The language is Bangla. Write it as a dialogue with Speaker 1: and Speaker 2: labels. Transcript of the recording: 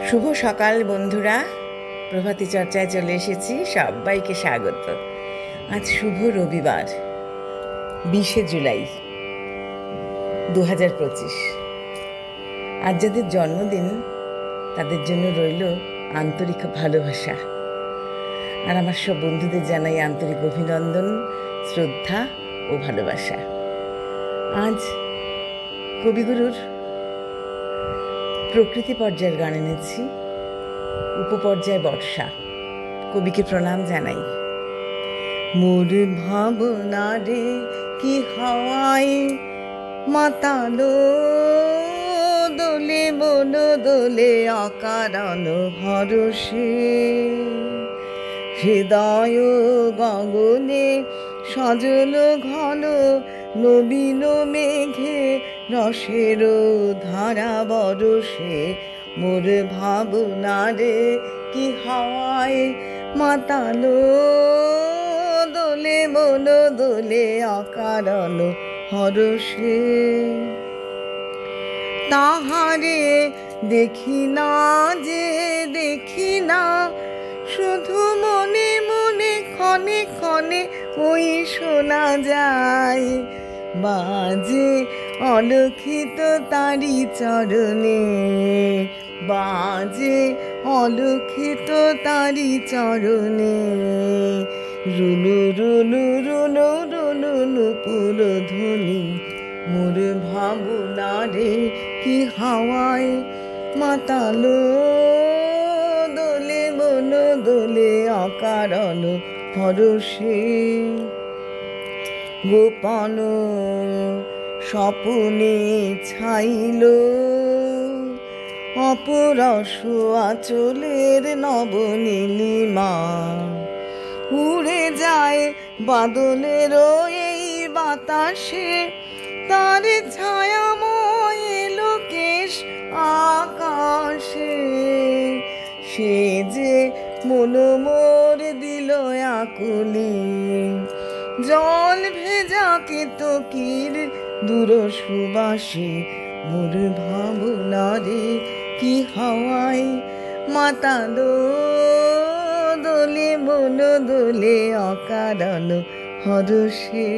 Speaker 1: শুভ সকাল বন্ধুরা, প্রভাতী চর্চায় চলে এসেছি। সবাইকে স্বাগত। আজ শুভ রবিবার, 20শে জুলাই 2025। আজ যাদের জন্মদিন তাদের জন্য রইল আন্তরিক ভালোবাসা, আর আমার সব বন্ধুদের জানাই আন্তরিক অভিনন্দন, শ্রদ্ধা ও ভালোবাসা। আজ কবিগুরুর প্রকৃতি পর্যায়ের গান এনেছি, উপপর্যায় বর্ষা। কবিকে প্রণাম জানাই। মোর ভাবনা রে কি হাওয়ায় মাতালো, দোলে মন দোলে অকারণ হরষে, হৃদয় গগনে সজল ঘন নবীন মেঘে রসের ধারা বরষে। মোর ভাবনা রে কি হাওয়ায় মাতালো, দোলে মন দোলে অকারণ হরষে। তাহারে দেখি না যে দেখি না, শুধু মনে মনে ক্ষণে ক্ষণে ওই শোনা যায়, বাজে অলক্ষিত তারি চরণে, বাজে অলক্ষিত তারি চরণে। রুনু রুনু রুনু রুনু নুপুর ধ্বনি, মোর ভাবনা রে কি হাওয়ায় মাতালো, দোলে মন দোলে অকারণ হরষে। গোপন স্বপনে ছাইল অপরস আঁচলের নবনীলিমা, উড়ে যায় বাদলের এই বাতাসে, তার ছায়াময় লোকেশ আকাশে। সে যে মন মোর দিল আকুলি, জল ভেজা কেতকীর দূর সুবাসে। মোর ভাবনা রে কি হাওয়ায় মাতালো, দোলে মন দোলে অকারণ হরষে।